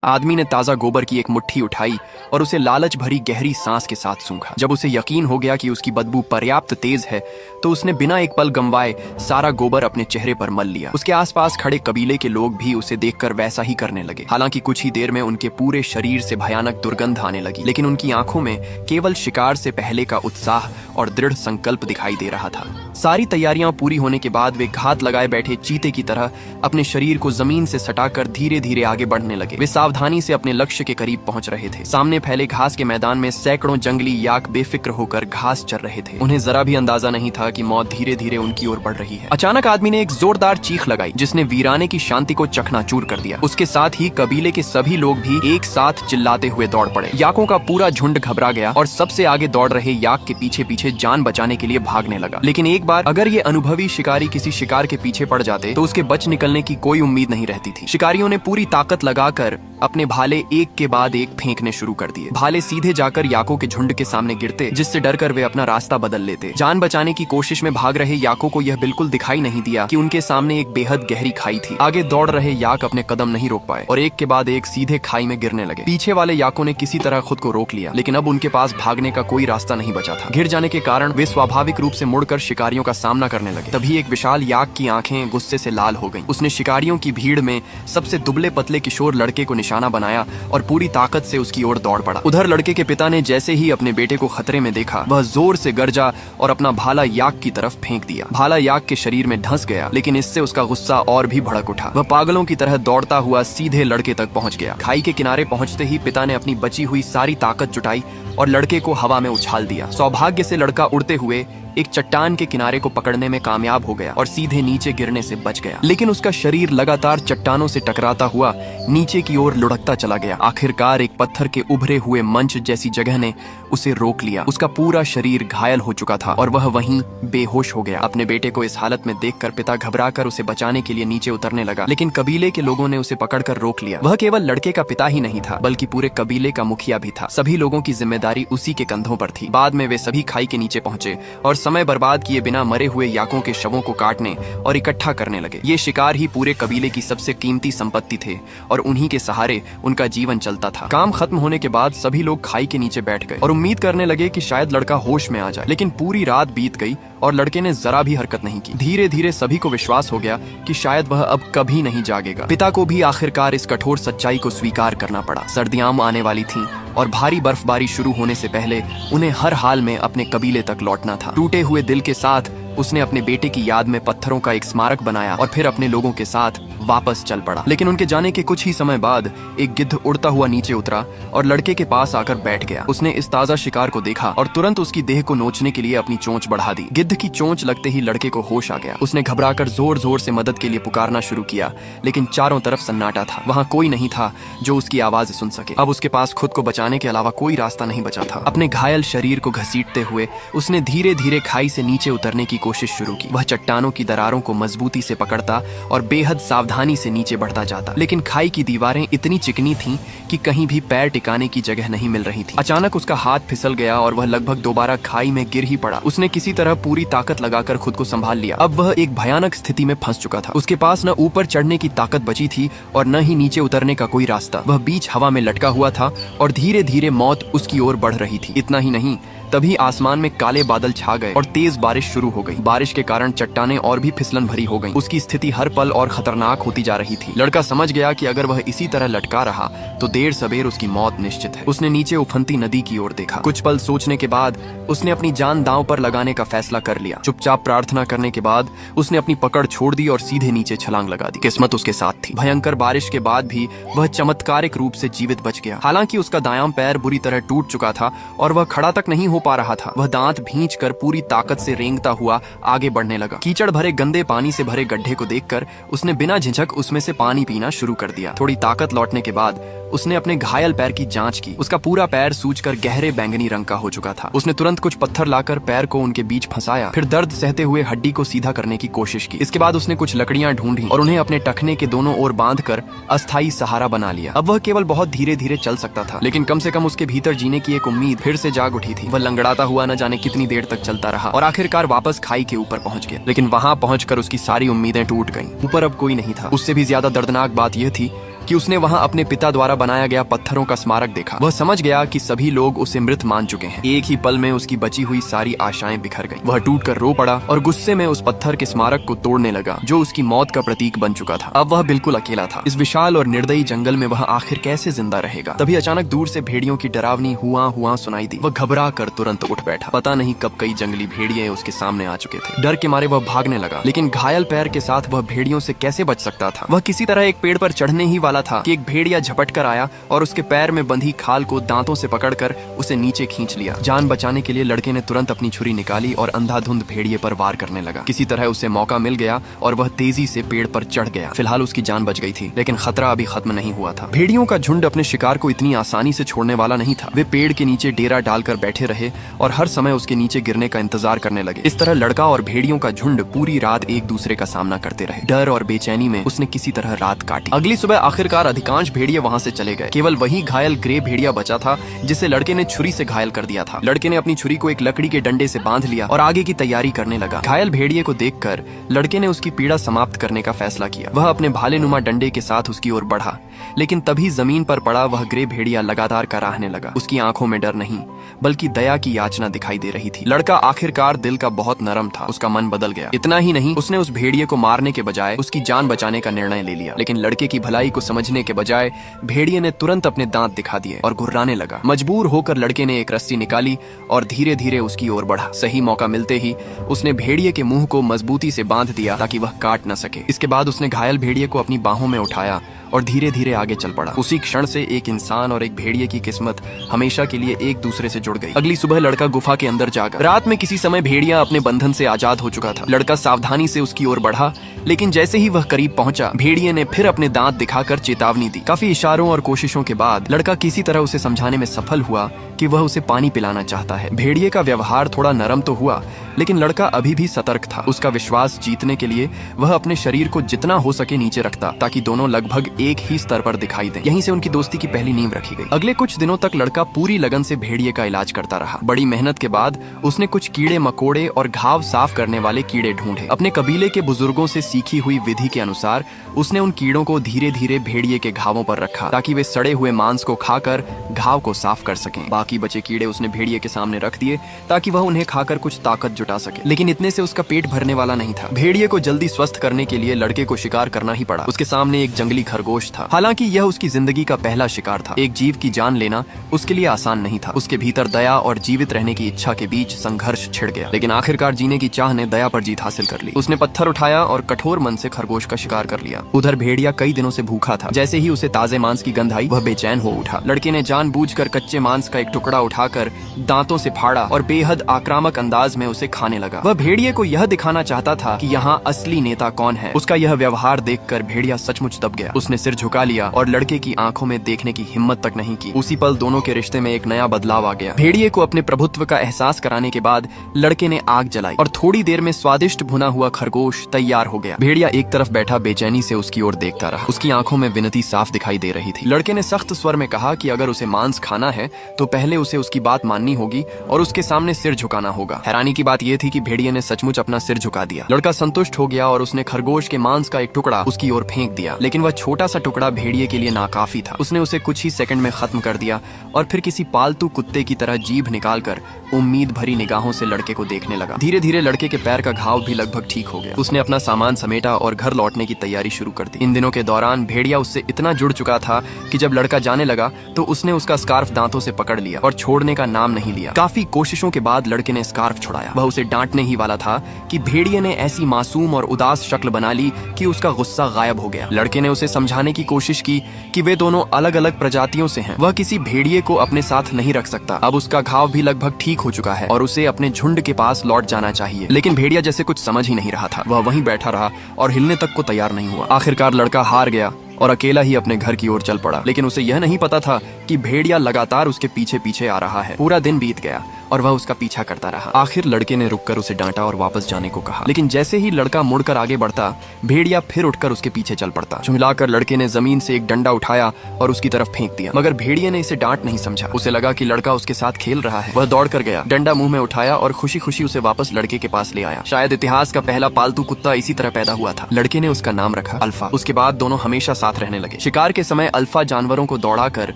आदमी ने ताजा गोबर की एक मुट्ठी उठाई और उसे लालच भरी गहरी सांस के साथ सूंघा। जब उसे यकीन हो गया कि उसकी बदबू पर्याप्त तेज है तो उसने बिना एक पल गंवाए सारा गोबर अपने चेहरे पर मल लिया। उसके आसपास खड़े कबीले के लोग भी उसे देखकर वैसा ही करने लगे। हालांकि कुछ ही देर में उनके पूरे शरीर से भयानक दुर्गंध आने लगी, लेकिन उनकी आंखों में केवल शिकार से पहले का उत्साह और दृढ़ संकल्प दिखाई दे रहा था। सारी तैयारियां पूरी होने के बाद वे घात लगाए बैठे चीते की तरह अपने शरीर को जमीन से सटाकर धीरे धीरे आगे बढ़ने लगे। वे सावधानी से अपने लक्ष्य के करीब पहुंच रहे थे। सामने फैले घास के मैदान में सैकड़ों जंगली याक बेफिक्र होकर घास चर रहे थे। उन्हें जरा भी अंदाजा नहीं था कि मौत धीरे धीरे उनकी ओर बढ़ रही है। अचानक आदमी ने एक जोरदार चीख लगाई जिसने वीराने की शांति को चकनाचूर कर दिया। उसके साथ ही कबीले के सभी लोग भी एक साथ चिल्लाते हुए दौड़ पड़े। याकों का पूरा झुंड घबरा गया और सबसे आगे दौड़ रहे याक के पीछे पीछे जान बचाने के लिए भागने लगा। लेकिन एक बार अगर ये अनुभवी शिकारी किसी शिकार के पीछे पड़ जाते तो उसके बच निकलने की कोई उम्मीद नहीं रहती थी। शिकारियों ने पूरी ताकत लगाकर अपने भाले एक के बाद एक फेंकने शुरू कर दिए। भाले सीधे जाकर याकों के झुंड के सामने गिरते, जिससे डरकर वे अपना रास्ता बदल लेते। जान बचाने की कोशिश में भाग रहे याकों को यह बिल्कुल दिखाई नहीं दिया कि उनके सामने एक बेहद गहरी खाई थी। आगे दौड़ रहे याक अपने कदम नहीं रोक पाए और एक के बाद एक सीधे खाई में गिरने लगे। पीछे वाले याकों ने किसी तरह खुद को रोक लिया, लेकिन अब उनके पास भागने का कोई रास्ता नहीं बचा था। गिर जाने के कारण वे स्वाभाविक रूप से मुड़कर शिकारियों का सामना करने लगे। तभी एक विशाल याक की आंखें गुस्से से लाल हो गईं। उसने शिकारियों की भीड़ में सबसे दुबले पतले किशोर लड़के को निशाना बनाया और पूरी ताकत से उसकी ओर दौड़ पड़ा। उधर लड़के के पिता ने जैसे ही अपने बेटे को खतरे में देखा, वह जोर से गरजा और अपना भाला याक की तरफ फेंक दिया। भाला याक के शरीर में धंस गया, लेकिन इससे उसका गुस्सा और भी भड़क उठा। वह पागलों की तरह दौड़ता हुआ सीधे लड़के तक पहुंच गया। खाई के किनारे पहुंचते ही पिता ने अपनी बची हुई सारी ताकत जुटाई और लड़के को हवा में उछाल दिया। सौभाग्य से लड़का उड़ते हुए एक चट्टान के किनारे को पकड़ने में कामयाब हो गया और सीधे नीचे गिरने से बच गया। लेकिन उसका शरीर लगातार चट्टानों से टकराता हुआ नीचे की ओर लुढ़कता चला गया। आखिरकार एक पत्थर के उभरे हुए मंच जैसी जगह ने उसे रोक लिया। उसका पूरा शरीर घायल हो चुका था और वह वहीं बेहोश हो गया। अपने बेटे को इस हालत में देखकर पिता घबराकर उसे बचाने के लिए नीचे उतरने लगा, लेकिन कबीले के लोगों ने उसे पकड़कर रोक लिया। वह केवल लड़के का पिता ही नहीं था, बल्कि पूरे कबीले का मुखिया भी था। सभी लोगों की जिम्मेदारी उसी के कंधों पर थी। बाद में वे सभी खाई के नीचे पहुंचे और समय बर्बाद किए बिना मरे हुए याकों के शवों को काटने और इकट्ठा करने लगे। ये शिकार ही पूरे कबीले की सबसे कीमती संपत्ति थे और उन्हीं के सहारे उनका जीवन चलता था। काम खत्म होने के बाद सभी लोग खाई के नीचे बैठ गए और उम्मीद करने लगे कि शायद लड़का होश में आ जाए, लेकिन पूरी रात बीत गई और लड़के ने जरा भी हरकत नहीं की। धीरे धीरे सभी को विश्वास हो गया कि शायद वह अब कभी नहीं जागेगा। पिता को भी आखिरकार इस कठोर सच्चाई को स्वीकार करना पड़ा। सर्दियां आने वाली थीं और भारी बर्फबारी शुरू होने से पहले उन्हें हर हाल में अपने कबीले तक लौटना था। टूटे हुए दिल के साथ उसने अपने बेटे की याद में पत्थरों का एक स्मारक बनाया और फिर अपने लोगों के साथ वापस चल पड़ा। लेकिन उनके जाने के कुछ ही समय बाद एक गिद्ध उड़ता हुआ नीचे उतरा और लड़के के पास आकर बैठ गया। उसने इस ताजा शिकार को देखा और तुरंत उसकी देह को नोचने के लिए अपनी चोंच बढ़ा दी। गिद्ध की चोंच लगते ही लड़के को होश आ गया। उसने घबराकर जोर जोर से मदद के लिए पुकारना शुरू किया, लेकिन चारों तरफ सन्नाटा था। वहाँ कोई नहीं था जो उसकी आवाज सुन सके। अब उसके पास खुद को बचाने के अलावा कोई रास्ता नहीं बचा था। अपने घायल शरीर को घसीटते हुए उसने धीरे धीरे खाई से नीचे उतरने की कोशिश शुरू की। वह चट्टानों की दरारों को मजबूती से पकड़ता और बेहद सावधानी से नीचे बढ़ता जाता, लेकिन खाई की दीवारें इतनी चिकनी थीं कि कहीं भी पैर टिकाने की जगह नहीं मिल रही थी। अचानक उसका हाथ फिसल गया और वह लगभग दोबारा खाई में गिर ही पड़ा। उसने किसी तरह पूरी ताकत लगाकर खुद को संभाल लिया। अब वह एक भयानक स्थिति में फंस चुका था। उसके पास न ऊपर चढ़ने की ताकत बची थी और न ही नीचे उतरने का कोई रास्ता। वह बीच हवा में लटका हुआ था और धीरे धीरे मौत उसकी ओर बढ़ रही थी। इतना ही नहीं, तभी आसमान में काले बादल छा गए और तेज बारिश शुरू हो गई। बारिश के कारण चट्टानें और भी फिसलन भरी हो गईं। उसकी स्थिति हर पल और खतरनाक होती जा रही थी। लड़का समझ गया कि अगर वह इसी तरह लटका रहा तो देर सबेर उसकी मौत निश्चित है। उसने नीचे उफनती नदी की ओर देखा। कुछ पल सोचने के बाद उसने अपनी जान दांव पर लगाने का फैसला कर लिया। चुपचाप प्रार्थना करने के बाद उसने अपनी पकड़ छोड़ दी और सीधे नीचे छलांग लगा दी। किस्मत उसके साथ थी। भयंकर बारिश के बाद भी वह चमत्कारिक रूप से जीवित बच गया। हालांकि उसका दायां पैर बुरी तरह टूट चुका था और वह खड़ा तक नहीं हो पा रहा था। वह दांत भींचकर पूरी ताकत से रेंगता हुआ आगे बढ़ने लगा। कीचड़ भरे गंदे पानी से भरे गड्ढे को देखकर उसने बिना झिझक उसमें से पानी पीना शुरू कर दिया। थोड़ी ताकत लौटने के बाद उसने अपने घायल पैर की जांच की। उसका पूरा पैर सूजकर गहरे बैंगनी रंग का हो चुका था। उसने तुरंत कुछ पत्थर लाकर पैर को उनके बीच फंसाया, फिर दर्द सहते हुए हड्डी को सीधा करने की कोशिश की। इसके बाद उसने कुछ लकड़ियां ढूंढी और उन्हें अपने टखने के दोनों ओर बांधकर अस्थायी सहारा बना लिया। अब वह केवल बहुत धीरे धीरे चल सकता था, लेकिन कम से कम उसके भीतर जीने की एक उम्मीद फिर से जाग उठी थी। वह लंगड़ाता हुआ न जाने कितनी देर तक चलता रहा और आखिरकार वापस खाई के ऊपर पहुंच गया। लेकिन वहां पहुंचकर उसकी सारी उम्मीदें टूट गईं। ऊपर अब कोई नहीं था। उससे भी ज्यादा दर्दनाक बात यह थी कि उसने वहाँ अपने पिता द्वारा बनाया गया पत्थरों का स्मारक देखा। वह समझ गया कि सभी लोग उसे मृत मान चुके हैं। एक ही पल में उसकी बची हुई सारी आशाएं बिखर गईं। वह टूटकर रो पड़ा और गुस्से में उस पत्थर के स्मारक को तोड़ने लगा जो उसकी मौत का प्रतीक बन चुका था। अब वह बिल्कुल अकेला था। इस विशाल और निर्दयी जंगल में वह आखिर कैसे जिंदा रहेगा? तभी अचानक दूर से भेड़ियों की डरावनी हुआ हुआ सुनाई दी। वह घबरा कर तुरंत उठ बैठा। पता नहीं कब कई जंगली भेड़िए उसके सामने आ चुके थे। डर के मारे वह भागने लगा, लेकिन घायल पैर के साथ वह भेड़ियों से कैसे बच सकता था? वह किसी तरह एक पेड़ पर चढ़ने ही वाला था कि एक भेड़िया झपट कर आया और उसके पैर में बंधी खाल को दांतों से पकड़कर उसे नीचे खींच लिया। जान बचाने के लिए लड़के ने तुरंत अपनी छुरी निकाली और अंधाधुंध भेड़िए पर वार करने लगा। किसी तरह उसे मौका मिल गया और वह तेजी से पेड़ पर चढ़ गया। फिलहाल उसकी जान बच गई थी, लेकिन खतरा अभी खत्म नहीं हुआ था। भेड़ियों का झुंड अपने शिकार को इतनी आसानी से छोड़ने वाला नहीं था। वे पेड़ के नीचे डेरा डालकर बैठे रहे और हर समय उसके नीचे गिरने का इंतजार करने लगे। इस तरह लड़का और भेड़ियों का झुंड पूरी रात एक दूसरे का सामना करते रहे। डर और बेचैनी में उसने किसी तरह रात काटी। अगली सुबह आखिरकार अधिकांश भेड़िए वहां से चले गए। केवल वही घायल ग्रे भेड़िया बचा था जिसे लड़के ने छुरी से घायल कर दिया था। लड़के ने अपनी छुरी को एक लकड़ी के डंडे से बांध लिया और आगे की तैयारी करने लगा। घायल भेड़िए को देखकर लड़के ने उसकी पीड़ा समाप्त करने का फैसला किया। वह अपने भाले नुमा डंडे के साथ उसकी ओर बढ़ा, लेकिन तभी जमीन पर पड़ा वह ग्रे भेड़िया लगातार कराहने लगा। उसकी आंखों में डर नहीं बल्कि दया की याचना दिखाई दे रही थी। लड़का आखिरकार दिल का बहुत नरम था। उसका मन बदल गया। इतना ही नहीं, उसने उस भेड़िए को मारने के बजाय उसकी जान बचाने का निर्णय ले लिया। लेकिन लड़के की भलाई को समझने के बजाय भेड़िए ने तुरंत अपने दांत दिखा दिए और घुर्राने लगा। मजबूर होकर लड़के ने एक रस्सी निकाली और धीरे धीरे उसकी ओर बढ़ा। सही मौका मिलते ही उसने भेड़िए के मुंह को मजबूती से बांध दिया ताकि वह काट न सके। इसके बाद उसने घायल भेड़िए को अपनी बाहों में उठाया और धीरे धीरे आगे चल पड़ा। उसी क्षण से एक इंसान और एक भेड़िए की किस्मत हमेशा के लिए एक दूसरे से जुड़ गई। अगली सुबह लड़का गुफा के अंदर जागा। रात में किसी समय भेड़िया अपने बंधन से आजाद हो चुका था। लड़का सावधानी से उसकी ओर बढ़ा, लेकिन जैसे ही वह करीब पहुंचा, भेड़िए ने फिर अपने दांत दिखाकर चेतावनी दी। काफी इशारों और कोशिशों के बाद लड़का किसी तरह उसे समझाने में सफल हुआ कि वह उसे पानी पिलाना चाहता है। भेड़िए का व्यवहार थोड़ा नरम तो हुआ, लेकिन लड़का अभी भी सतर्क था। उसका विश्वास जीतने के लिए वह अपने शरीर को जितना हो सके नीचे रखता ताकि दोनों लगभग एक ही स्तर पर दिखाई दें। यहीं से उनकी दोस्ती की पहली नींव रखी गई। अगले कुछ दिनों तक लड़का पूरी लगन से भेड़िए का इलाज करता रहा। बड़ी मेहनत के बाद उसने कुछ कीड़े मकोड़े और घाव साफ करने वाले कीड़े ढूंढे। अपने कबीले के बुजुर्गों से सीखी हुई विधि के अनुसार उसने उन कीड़ों को धीरे धीरे भेड़िए के घावों पर रखा ताकि वे सड़े हुए मांस को खाकर घाव को साफ कर सकें। बाकी बचे कीड़े उसने भेड़िए के सामने रख दिए ताकि वह उन्हें खाकर कुछ ताकत जुटा सके। लेकिन इतने से उसका पेट भरने वाला नहीं था। भेड़िए को जल्दी स्वस्थ करने के लिए लड़के को शिकार करना ही पड़ा। उसके सामने एक जंगली खरगोश था। हालांकि यह उसकी जिंदगी का पहला शिकार था। एक जीव की जान लेना उसके लिए आसान नहीं था। उसके भीतर दया और जीवित रहने की इच्छा के बीच संघर्ष छिड़ गया, लेकिन आखिरकार जीने की चाह ने दया पर जीत हासिल कर ली। उसने पत्थर उठाया और कठोर मन से खरगोश का शिकार कर लिया। उधर भेड़िया कई दिनों से भूखा था। जैसे ही उसे ताजे मांस की गंध आई, वह बेचैन हो उठा। लड़के ने जानबूझकर कच्चे मांस का एक टुकड़ा उठाकर दांतों से फाड़ा और बेहद आक्रामक अंदाज में उसे खाने लगा। वह भेड़िए को यह दिखाना चाहता था कि यहाँ असली नेता कौन है। उसका यह व्यवहार देखकर भेड़िया सचमुच दब गया। उसने सिर झुका लिया और लड़के की आंखों में देखने की हिम्मत तक नहीं की। उसी पल दोनों के रिश्ते में एक नया बदलाव आ गया। भेड़िए को अपने प्रभुत्व का एहसास कराने के बाद लड़के ने आग जलाई और थोड़ी देर में स्वादिष्ट भुना हुआ खरगोश तैयार हो गया। भेड़िया एक तरफ बैठा बेचैनी से उसकी ओर देखता रहा। उसकी आंखों में विनती साफ दिखाई दे रही थी। लड़के ने सख्त स्वर में कहा कि अगर उसे मांस खाना है तो पहले उसे उसकी बात माननी होगी और उसके सामने सिर झुकाना होगा। हैरानी की बात यह थी कि भेड़िए ने सचमुच अपना सिर झुका दिया। लड़का संतुष्ट हो गया और उसने खरगोश के मांस का एक टुकड़ा उसकी ओर फेंक दिया, लेकिन वह छोटा सा टुकड़ा भेड़िए के लिए नाकाफी था। उसने उसे कुछ ही सेकंड में खत्म कर दिया और फिर किसी पालतू कुत्ते की तरह जीभ निकालकर उम्मीद भरी निगाहों से लड़के को देखने लगा। धीरे धीरे लड़के के पैर का घाव भी लगभग ठीक हो गया। उसने अपना सामान समेटा और घर लौटने की तैयारी शुरू कर दी। इन दिनों के दौरान भेड़िया उससे इतना जुड़ चुका था कि जब लड़का जाने लगा तो उसने उसका स्कार्फ दांतों से पकड़ लिया और छोड़ने का नाम नहीं लिया। काफी कोशिशों के बाद लड़के ने स्कार्फ छुड़ाया। वह उसे डांटने ही वाला था कि भेड़िए ने ऐसी मासूम और उदास शक्ल बना ली कि उसका गुस्सा गायब हो गया। लड़के ने उसे समझाने की कोशिश की कि वे दोनों अलग अलग प्रजातियों से हैं। वह किसी भेड़िए को अपने साथ नहीं रख सकता। अब उसका घाव भी लगभग ठीक हो चुका है और उसे अपने झुंड के पास लौट जाना चाहिए। लेकिन भेड़िया जैसे कुछ समझ ही नहीं रहा था। वह वहीं बैठा रहा और हिलने तक को तैयार नहीं हुआ। आखिरकार लड़का हार गया और अकेला ही अपने घर की ओर चल पड़ा। लेकिन उसे यह नहीं पता था कि भेड़िया लगातार उसके पीछे पीछे आ रहा है। पूरा दिन बीत गया और वह उसका पीछा करता रहा। आखिर लड़के ने रुककर उसे डांटा और वापस जाने को कहा, लेकिन जैसे ही लड़का मुड़कर आगे बढ़ता, भेड़िया फिर उठकर उसके पीछे चल पड़ता। झुंझलाकर लड़के ने जमीन से एक डंडा उठाया और उसकी तरफ फेंक दिया, मगर भेड़िए ने इसे डांट नहीं समझा। उसे लगा कि लड़का उसके साथ खेल रहा है। वह दौड़कर गया, डंडा मुंह में उठाया और खुशी खुशी उसे वापस लड़के के पास ले आया। शायद इतिहास का पहला पालतू कुत्ता इसी तरह पैदा हुआ था। लड़के ने उसका नाम रखा अल्फा। उसके बाद दोनों हमेशा साथ रहने लगे। शिकार के समय अल्फा जानवरों को दौड़ाकर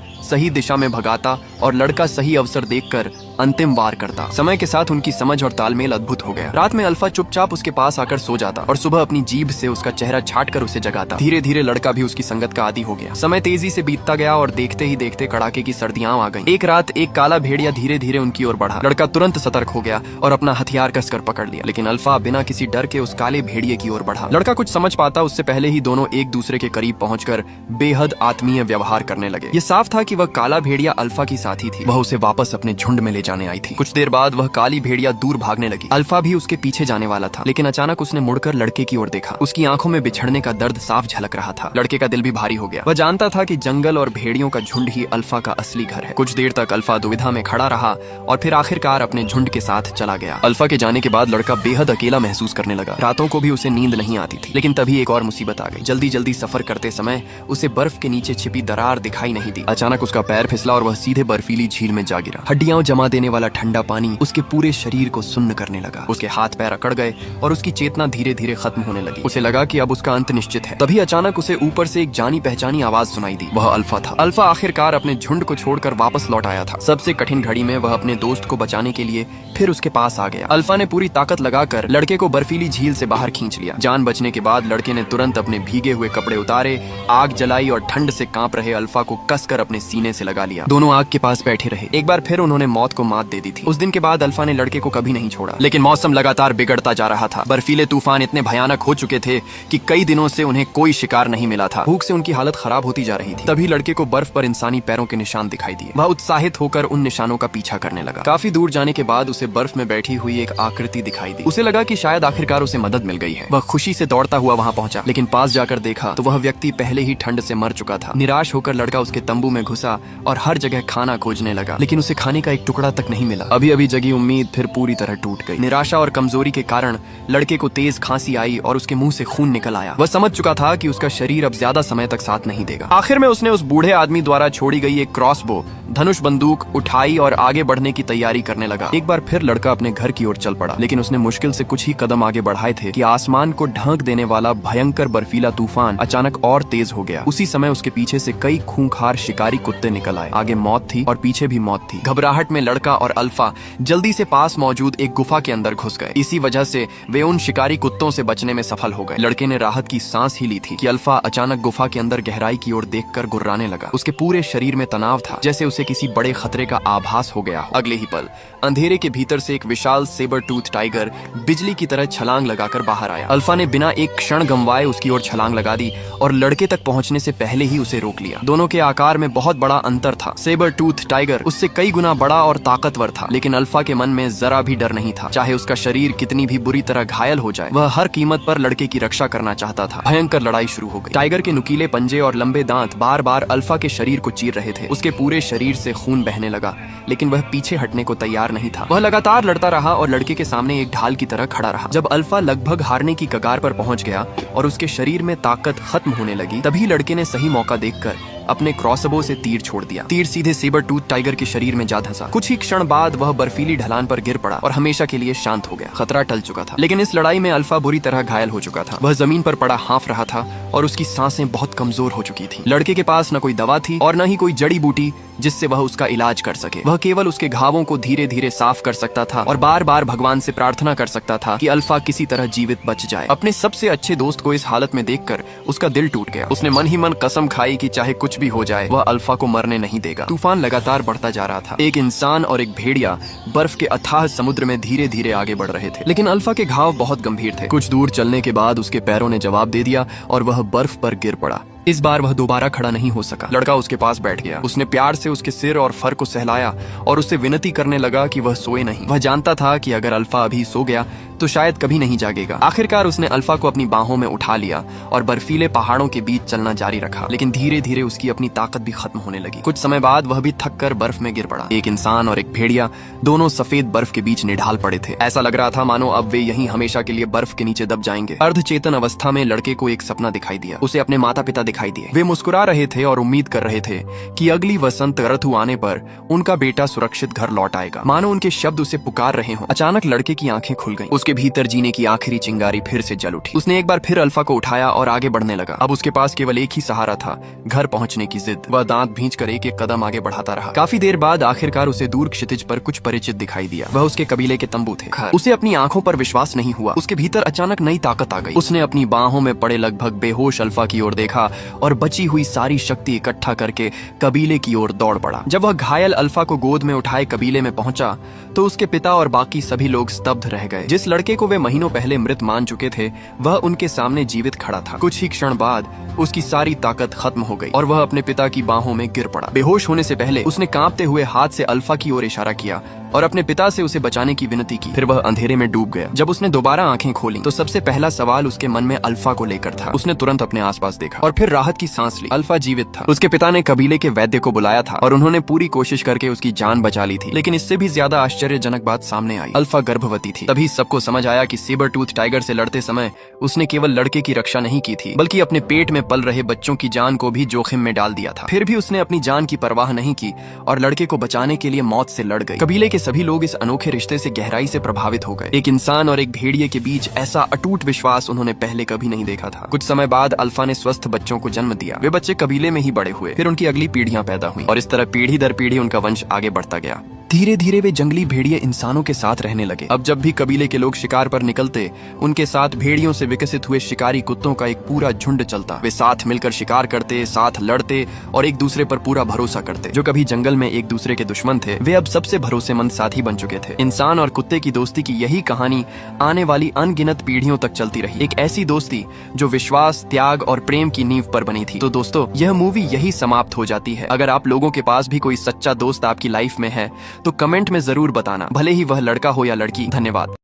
सही दिशा में भगाता और लड़का सही अवसर देखकर अंतिम वार करता। समय के साथ उनकी समझ और तालमेल अद्भुत हो गया। रात में अल्फा चुपचाप उसके पास आकर सो जाता और सुबह अपनी जीभ से उसका चेहरा छाटकर उसे जगाता। धीरे धीरे लड़का भी उसकी संगत का आदी हो गया। समय तेजी से बीतता गया और देखते ही देखते कड़ाके की सर्दियां आ गईं। एक रात एक काला भेड़िया धीरे धीरे उनकी ओर बढ़ा। लड़का तुरंत सतर्क हो गया और अपना हथियार कसकर पकड़ लिया, लेकिन अल्फा बिना किसी डर के उस काले भेड़िए की ओर बढ़ा। लड़का कुछ समझ पाता उससे पहले ही दोनों एक दूसरे के करीब पहुंचकर बेहद आत्मीय व्यवहार करने लगे। ये साफ था कि वह काला भेड़िया अल्फा की साथी थी। वह उसे वापस अपने झुंड में ले जाने आई थी। कुछ देर बाद वह काली भेड़िया दूर भागने लगी। अल्फा भी उसके पीछे जाने वाला था, लेकिन अचानक उसने मुड़कर लड़के की ओर देखा। उसकी आंखों में बिछड़ने का दर्द साफ झलक रहा था। लड़के का दिल भी भारी हो गया। वह जानता था कि जंगल और भेड़ियों का झुंड ही अल्फा का असली घर है। कुछ देर तक अल्फा दुविधा में खड़ा रहा और फिर आखिरकार अपने झुंड के साथ चला गया। अल्फा के जाने के बाद लड़का बेहद अकेला महसूस करने लगा। रातों को भी उसे नींद नहीं आती थी। लेकिन तभी एक और मुसीबत आ गई। जल्दी जल्दी सफर करते समय उसे बर्फ के नीचे छिपी दरार दिखाई नहीं दी। अचानक उसका पैर फिसला और वह सीधे बर्फीली झील में जा गिरा। हड्डियां जमा देने वाला ठंडा पानी उसके पूरे शरीर को सुन्न करने लगा। उसके हाथ पैर अकड़ गए और उसकी चेतना धीरे धीरे खत्म होने लगी। उसे लगा कि अब उसका अंत निश्चित है। तभी अचानक उसे ऊपर से एक जानी पहचानी आवाज सुनाई दी। वह अल्फा था। अल्फा आखिरकार अपने झुंड को छोड़कर वापस लौट आया था। सबसे कठिन घड़ी में वह अपने दोस्त को बचाने के लिए फिर उसके पास आ गया। अल्फा ने पूरी ताकत लगाकर लड़के को बर्फीली झील से बाहर खींच लिया। जान बचने के बाद लड़के ने तुरंत अपने भीगे हुए कपड़े उतारे, आग जलाई और ठंड से कांप रहे अल्फा को कसकर अपने सीने से लगा लिया। दोनों आग के पास बैठे रहे। एक बार फिर उन्होंने मौत को मात दे दी थी। उस दिन के बाद अल्फा ने लड़के को कभी नहीं छोड़ा। लेकिन मौसम लगातार बिगड़ता जा रहा था। बर्फीले तूफान इतने भयानक हो चुके थे कि कई दिनों से उन्हें कोई शिकार नहीं मिला था। भूख से उनकी हालत खराब होती जा रही थी। तभी लड़के को बर्फ पर इंसानी पैरों के निशान दिखाई दिए। वह उत्साहित होकर उन निशानों का पीछा करने लगा। काफी दूर जाने के बाद उसे बर्फ में बैठी हुई एक आकृति दिखाई दी। उसे लगा कि शायद आखिरकार उसे मदद मिल गई है। वह खुशी से दौड़ता हुआ वहां पहुंचा, लेकिन पास जाकर देखा तो वह व्यक्ति पहले ही ठंड से मर चुका था। निराश होकर लड़का उसके तंबू में घुसा और हर जगह खाना खोजने लगा, लेकिन उसे खाने का एक टुकड़ा तक नहीं मिला। अभी अभी जगी उम्मीद फिर पूरी तरह टूट गई। निराशा और कमजोरी के कारण लड़के को तेज खांसी आई और उसके मुंह से खून निकल आया। वह समझ चुका था कि उसका शरीर अब ज्यादा समय तक साथ नहीं देगा। आखिर में उसने उस बूढ़े आदमी द्वारा छोड़ी गई एक क्रॉसबो धनुष बंदूक उठाई और आगे बढ़ने की तैयारी करने लगा। एक बार फिर लड़का अपने घर की ओर चल पड़ा, लेकिन उसने मुश्किल से कुछ ही कदम आगे बढ़ाए थे कि आसमान को ढक देने वाला भयंकर बर्फीला तूफान अचानक और तेज हो गया। उसी समय उसके पीछे से कई खूंखार शिकारी कुत्ते निकल आए। आगे मौत थी और पीछे भी मौत थी। घबराहट में लड़का और अल्फा जल्दी से पास मौजूद एक गुफा के अंदर घुस गए। इसी वजह से वे उन शिकारी कुत्तों से बचने में सफल हो गए। लड़के ने राहत की सांस ही ली थी कि अल्फा अचानक गुफा के अंदर गहराई की ओर देखकर गुर्राने लगा। उसके पूरे शरीर में तनाव था, जैसे उसे किसी बड़े खतरे का आभास हो गया हो। अगले ही पल अंधेरे के भीतर से एक विशाल सेबर टूथ टाइगर बिजली की तरह छलांग लगाकर बाहर आया। अल्फा ने बिना एक क्षण गंवाए उसकी ओर छलांग लगा दी और लड़के तक पहुंचने से पहले ही उसे रोक लिया। दोनों के आकार में बहुत बड़ा अंतर था। सेबर टूथ टाइगर उससे कई गुना बड़ा और ताकतवर था, लेकिन अल्फा के मन में जरा भी डर नहीं था। चाहे उसका शरीर कितनी भी बुरी तरह घायल हो जाए, वह हर कीमत पर लड़के की रक्षा करना चाहता था। भयंकर लड़ाई शुरू हो गई। टाइगर के नुकीले पंजे और लंबे दांत बार बार अल्फा के शरीर को चीर रहे थे। उसके पूरे शरीर से खून बहने लगा, लेकिन वह पीछे हटने को तैयार नहीं था। वह लगातार लड़ता रहा और लड़के के सामने एक ढाल की तरह खड़ा रहा। जब अल्फा लगभग हारने की कगार पर पहुंच गया और उसके शरीर में ताकत खत्म होने लगी, तभी लड़के ने सही मौका देखकर अपने क्रॉसबो से तीर छोड़ दिया। तीर सीधे सेबर टूथ टाइगर के शरीर में जा धंसा। कुछ ही क्षण बाद वह बर्फीली ढलान पर गिर पड़ा और हमेशा के लिए शांत हो गया। खतरा टल चुका था, लेकिन इस लड़ाई में अल्फा बुरी तरह घायल हो चुका था। वह जमीन पर पड़ा हाँफ रहा था और उसकी सांसें बहुत कमजोर हो चुकी थी। लड़के के पास न कोई दवा थी और न ही कोई जड़ी बूटी जिससे वह उसका इलाज कर सके। वह केवल उसके घावों को धीरे धीरे साफ कर सकता था और बार बार भगवान से प्रार्थना कर सकता था कि अल्फा किसी तरह जीवित बच जाए। अपने सबसे अच्छे दोस्त को इस हालत में देखकर उसका दिल टूट गया। उसने मन ही मन कसम खाई कि चाहे कुछ भी हो जाए, वह अल्फा को मरने नहीं देगा। तूफान लगातार बढ़ता जा रहा था। एक इंसान और एक भेड़िया बर्फ के अथाह समुद्र में धीरे धीरे आगे बढ़ रहे थे, लेकिन अल्फा के घाव बहुत गंभीर थे। कुछ दूर चलने के बाद उसके पैरों ने जवाब दे दिया और वह बर्फ पर गिर पड़ा। इस बार वह दोबारा खड़ा नहीं हो सका। लड़का उसके पास बैठ गया। उसने प्यार से उसके सिर और फर को सहलाया और उससे विनती करने लगा कि वह सोए नहीं। वह जानता था कि अगर अल्फा अभी सो गया तो शायद कभी नहीं जागेगा। आखिरकार उसने अल्फा को अपनी बाहों में उठा लिया और बर्फीले पहाड़ों के बीच चलना जारी रखा। लेकिन धीरे धीरे उसकी अपनी ताकत भी खत्म होने लगी। कुछ समय बाद वह भी थक कर बर्फ में गिर पड़ा। एक इंसान और एक भेड़िया दोनों सफेद बर्फ के बीच निढाल पड़े थे। ऐसा लग रहा था मानो अब वे यहीं हमेशा के लिए बर्फ के नीचे दब जाएंगे। अर्धचेतन अवस्था में लड़के को एक सपना दिखाई दिया। उसे अपने माता पिता दिखाई दिए। वे मुस्कुरा रहे थे और उम्मीद कर रहे थे कि अगली वसंत ऋतु आने पर उनका बेटा सुरक्षित घर लौट आएगा। मानो उनके शब्द उसे पुकार रहे हों। अचानक लड़के की आंखें खुल गईं। उसके भीतर जीने की आखिरी चिंगारी फिर से जल उठी। उसने एक बार फिर अल्फा को उठाया और आगे बढ़ने लगा। अब उसके पास केवल एक ही सहारा था, घर पहुंचने की जिद। वह दांत भींचकर एक एक कदम आगे बढ़ाता रहा। काफी देर बाद आखिरकार उसे दूर क्षितिज पर कुछ परिचित दिखाई दिया। वह उसके कबीले के तंबू थे। उसे अपनी आंखों पर विश्वास नहीं हुआ। उसके भीतर अचानक नई ताकत आ गई। उसने अपनी बाहों में पड़े लगभग बेहोश अल्फा की ओर देखा और बची हुई सारी शक्ति इकट्ठा करके कबीले की ओर दौड़ पड़ा। जब वह घायल अल्फा को गोद में उठाए कबीले में पहुंचा तो उसके पिता और बाकी सभी लोग स्तब्ध रह गए। जिस लड़के को वे महीनों पहले मृत मान चुके थे वह उनके सामने जीवित खड़ा था। कुछ ही क्षण बाद उसकी सारी ताकत खत्म हो गई और वह अपने पिता की बाहों में गिर पड़ा। बेहोश होने से पहले उसने कांपते हुए हाथ से अल्फा की ओर इशारा किया और अपने पिता से उसे बचाने की विनती की। फिर वह अंधेरे में डूब गया। जब उसने दोबारा आंखें खोली तो सबसे पहला सवाल उसके मन में अल्फा को लेकर था। उसने तुरंत अपने आसपास देखा और फिर राहत की सांस ली। अल्फा जीवित था। उसके पिता ने कबीले के वैद्य को बुलाया था और उन्होंने पूरी कोशिश करके उसकी जान बचा ली थी। लेकिन इससे भी ज्यादा आश्चर्यजनक बात सामने आई। अल्फा गर्भवती थी। तभी सबको समझ आया कि सेबर टूथ टाइगर से लड़ते समय उसने केवल लड़के की रक्षा नहीं की थी बल्कि अपने पेट में पल रहे बच्चों की जान को भी जोखिम में डाल दिया था। फिर भी उसने अपनी जान की परवाह नहीं की और लड़के को बचाने के लिए मौत से लड़ गई। कबीले के सभी लोग इस अनोखे रिश्ते से गहराई से प्रभावित हो गए। एक इंसान और एक भेड़िए के बीच ऐसा अटूट विश्वास उन्होंने पहले कभी नहीं देखा था। कुछ समय बाद अल्फा ने स्वस्थ बच्चों को जन्म दिया। वे बच्चे कबीले में ही बड़े हुए। फिर उनकी अगली पीढ़ियां पैदा हुई और इस तरह पीढ़ी दर पीढ़ी उनका वंश आगे बढ़ता गया। धीरे धीरे वे जंगली भेड़िए इंसानों के साथ रहने लगे। अब जब भी कबीले के लोग शिकार पर निकलते उनके साथ भेड़ियों से विकसित हुए शिकारी कुत्तों का एक पूरा झुंड चलता। वे साथ मिलकर शिकार करते, साथ लड़ते और एक दूसरे पर पूरा भरोसा करते। जो कभी जंगल में एक दूसरे के दुश्मन थे वे अब सबसे भरोसेमंद साथी बन चुके थे। इंसान और कुत्ते की दोस्ती की यही कहानी आने वाली अनगिनत पीढ़ियों तक चलती रही। एक ऐसी दोस्ती जो विश्वास, त्याग और प्रेम की नींव पर बनी थी। तो दोस्तों यह मूवी यही समाप्त हो जाती है। अगर आप लोगों के पास भी कोई सच्चा दोस्त आपकी लाइफ में है तो कमेंट में जरूर बताना, भले ही वह लड़का हो या लड़की। धन्यवाद।